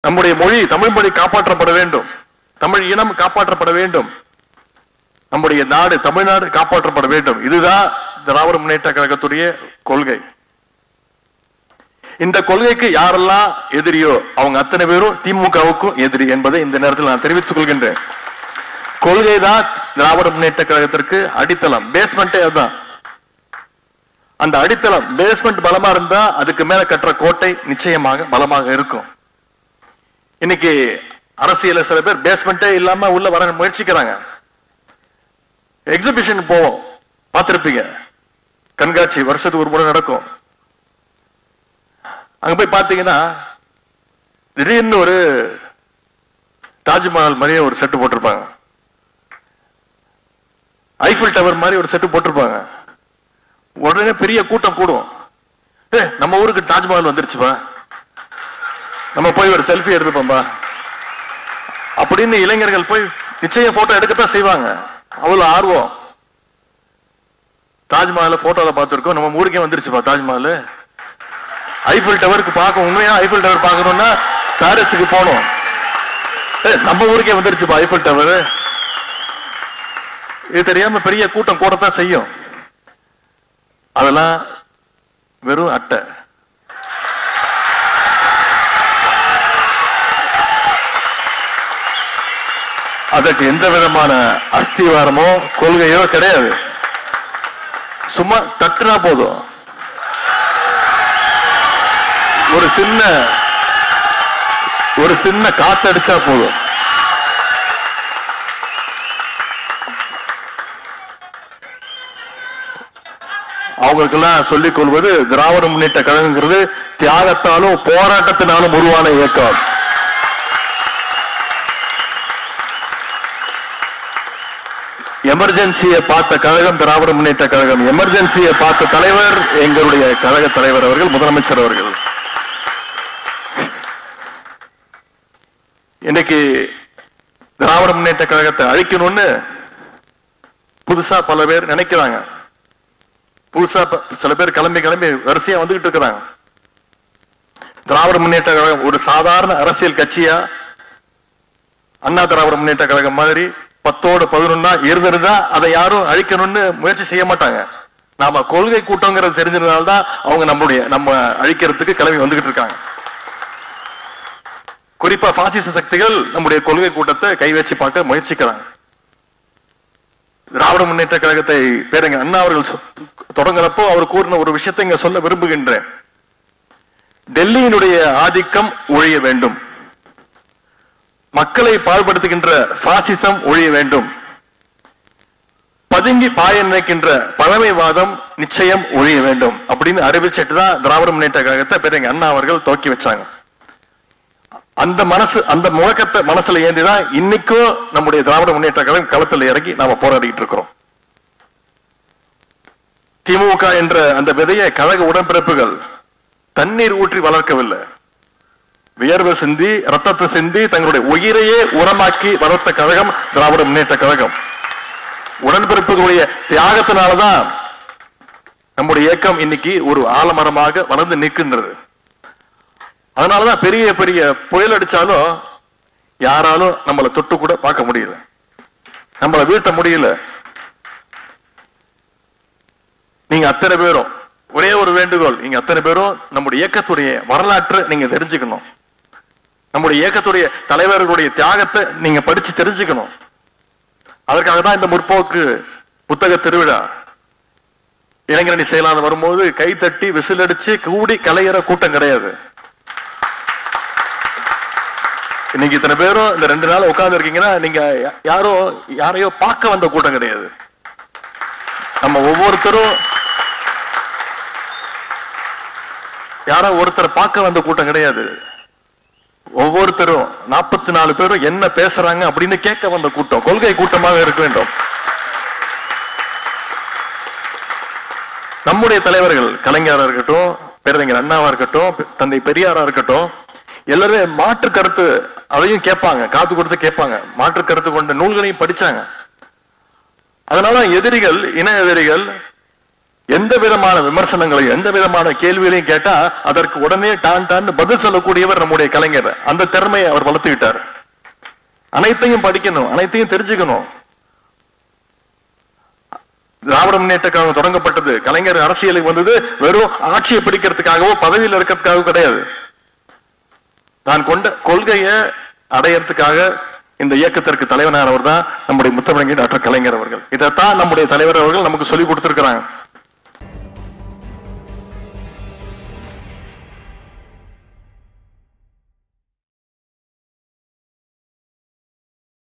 நம்முடைய மொழி, தமிழ் மொழி காப்பாற்றப்பட வேண்டும். தமிழ் இனம் காப்பாற்றப்பட வேண்டும். நம்முடைய நாடு, தமிழ்நாடு காப்பாற்றப்பட வேண்டும். இதுதான் திராவிட முன்னேற்ற கழகத்துடைய கொள்கை. இந்த கொள்கைக்கு யாரெல்லாம் எதிரியோ அவங்க அத்தனை பேரும் திமுகவுக்கும் எதிரி என்பதை இந்த நேரத்தில் நான் தெரிவித்துக் கொள்கின்றேன். கொள்கை தான் திராவிட முன்னேற்ற கழகத்திற்கு அடித்தளம், பேஸ்மெண்டே அதுதான். அந்த அடித்தளம் பேஸ்மெண்ட் பலமா இருந்தா அதுக்கு மேல கட்டுற கோட்டை நிச்சயமாக பலமாக இருக்கும். இன்னைக்கு அரசியல சில பேர் பேஸ்மெண்டே இல்லாம உள்ள வர முயற்சிக்கிறாங்க. எக்ஸிபிஷன் போவோம், பார்த்திருப்பீங்க, கண்காட்சி வருஷத்துக்கு ஒரு முறை நடக்கும். அங்க போய் பாத்தீங்கன்னா திடீர்னு ஒரு தாஜ்மஹால் மாதிரியே ஒரு செட்டு போட்டிருப்பாங்க, ஐஃபில் டவர் மாதிரி ஒரு செட்டு போட்டிருப்பாங்க. உடனே பெரிய கூட்டம் கூடும். நம்ம ஊருக்கு தாஜ்மஹால் வந்துருச்சுப்பா, நம்ம போய் ஒரு செல்ஃபி எடுத்துப்போம்பா அப்படின்னு இளைஞர்கள் போய் நிச்சயம் போட்டோ எடுக்கத்தான் செய்வாங்க. அவ்வளவு ஆர்வம். தாஜ்மஹால் போட்டோல பார்த்திருக்கோம், நம்ம ஊருக்கே வந்துருச்சுப்பா தாஜ்மஹால். ஐஃபில் டவருக்கு பார்க்க, உண்மையா ஐஃபில் டவர் பார்க்கணும்னா பாரிஸுக்கு போகணும். நம்ம ஊருக்கே வந்துருச்சுப்பா ஐஃபில் டவர். இது தெரியாம பெரிய கூட்டம் கூடத்தான் செய்யும். அதெல்லாம் வெறும் அட்டை. அதற்கு எந்த விதமான அஸ்திவாரமோ கொள்கையோ கிடையாது. சும்மா தட்டுனா போதும், ஒரு சின்ன காத்தடிச்சா போதும். அவங்களுக்கெல்லாம் சொல்லிக் கொள்வது, திராவிட முன்னேற்ற கழகங்கிறது தியாகத்தாலும் போராட்டத்தினாலும் உருவான இயக்கம். எமர்ஜென்சியை பார்த்த கழகம் திராவிட முன்னேற்ற கழகம். எமர்ஜென்சியை பார்த்த தலைவர் எங்களுடைய கழக தலைவர் அவர்கள், முதலமைச்சர் அவர்கள். இன்னைக்கு திராவிட முன்னேற்ற கழகத்தை அழிக்கணும்னு புதுசா பல பேர் நினைக்கிறாங்க. புதுசா சில பேர் கிளம்பி வரிசையா வந்துகிட்டு இருக்கிறாங்க. திராவிட முன்னேற்ற கழகம் ஒரு சாதாரண அரசியல் கட்சியா அண்ணா திராவிட முன்னேற்ற கழகம் மாதிரி 10ஓடு 11 இருந்திருந்தா அதை யாரும் அழிக்கணும்னு முயற்சி செய்ய மாட்டாங்க. நாம கொள்கை கூட்டங்கிறது தெரிஞ்சதுனால்தான் அவங்க நம்ம அழிக்கிறதுக்கு கிளம்பி வந்துகிட்டு இருக்காங்க. குறிப்பா பாசிச சக்திகள் நம்முடைய கொள்கை கூட்டத்தை கை வச்சு பார்க்க முயற்சிக்கிறாங்க. திராவிட முன்னேற்ற கழகத்தை பேருங்க அண்ணா அவர்கள் தொடங்குறப்போ அவர் கூறின ஒரு விஷயத்தை இங்க சொல்ல விரும்புகின்றேன். டெல்லியினுடைய ஆதிக்கம் ஒழிய வேண்டும், மக்களை பாழ்படுத்துகின்ற பாசிசம் ஒழிய வேண்டும், பதுங்கி பாய நினைக்கின்ற பழமைவாதம் நிச்சயம் ஒழிய வேண்டும் அப்படின்னு அறிவிச்சிட்டு தான் திராவிட முன்னேற்ற கழகத்தை பேருங்க அண்ணா அவர்கள் துவக்கி வச்சாங்க. அந்த முழக்கத்தை மனசுல ஏந்திதான் இன்னைக்கும் நம்முடைய திராவிட முன்னேற்ற கழகம் களத்தில் இறங்கி நாம போராடிட்டு இருக்கிறோம். திமுக என்ற அந்த விதையை கழக உடன்பிறப்புகள் தண்ணீர் ஊற்றி வளர்க்கவில்லை, வியர்வை சிந்தி ரத்தத்தை சிந்தி தங்களுடைய உயிரையே உரமாக்கி வளர்த்த கழகம் திராவிட முன்னேற்ற கழகம். உடன்பிறப்புகளுடைய தியாகத்தினாலதான் நம்முடைய இயக்கம் இன்னைக்கு ஒரு ஆலமரமாக வளர்ந்து நிற்கின்றது. அதனாலதான் பெரிய பெரிய புயல் அடிச்சாலும் யாராலும் நம்மளை தொட்டு கூட பார்க்க முடியல, நம்மளை வீழ்த்த முடியல. நீங்க அத்தனை பேரும் ஒரே ஒரு வேண்டுகோள், நீங்க அத்தனை பேரும் நம்முடைய இயக்கத்துடைய வரலாற்றை நீங்க தெரிஞ்சுக்கணும், நம்முடைய இயக்கத்துடைய தலைவர்களுடைய தியாகத்தை நீங்க படிச்சு தெரிஞ்சுக்கணும். அதற்காக தான் இந்த முற்போக்கு புத்தக திருவிழா. இளைஞரணி செயலாளர் வரும்போது கை தட்டி விசில் அடிச்சு கூடி கலையிற கூட்டம் கிடையாது. இன்னைக்கு இத்தனை பேரும் இந்த 2 நாள் உட்கார்ந்து இருக்கீங்கன்னா நீங்க யாரையோ பார்க்க வந்த கூட்டம் கிடையாது. நம்ம ஒவ்வொருத்தரும் யாரோ ஒருத்தரை பார்க்க வந்த கூட்டம் கிடையாது. ஒவ்வொருத்தரும் 44 பேரும் என்ன பேசுறாங்க அப்படின்னு கேட்க வந்த கூட்டம், கொள்கை கூட்டமாக இருக்க வேண்டும். நம்முடைய தலைவர்கள் கலைஞரா இருக்கட்டும், பேரறிஞர் அண்ணாவா இருக்கட்டும், தந்தை பெரியாரா இருக்கட்டும், எல்லாருமே மாற்று கருத்து அதையும் கேட்பாங்க, காது கொடுத்து கேட்பாங்க, மாற்று கருத்து கொண்ட நூல்களையும் படிச்சாங்க. அதனால எதிரிகள், இன எதிரிகள் எந்த விதமான விமர்சனங்களையும் எந்த விதமான கேள்விகளையும் கேட்டா அதற்கு உடனே டான் பதில் சொல்லக்கூடியவர் நம்முடைய கலைஞர். அந்த திறமையை அவர் வளர்த்துக்கிட்டார். அனைத்தையும் படிக்கணும், அனைத்தையும் தெரிஞ்சுக்கணும். திராவிட முன்னேற்ற கழகம் தொடங்கப்பட்டது, கலைஞர் அரசியலுக்கு வந்தது வெறும் ஆட்சியை பிடிக்கிறதுக்காகவோ பதவியில் இருக்கிறதுக்காகவோ கிடையாது. நான் கொண்ட கொள்கையை அடையறதுக்காக இந்த இயக்கத்திற்கு தலைவனானவர் தான் நம்முடைய முத்தமிழர் டாக்டர் கலைஞர் அவர்கள். இதைத்தான் நம்முடைய தலைவர் அவர்கள் நமக்கு சொல்லிக் கொடுத்திருக்கிறாங்க.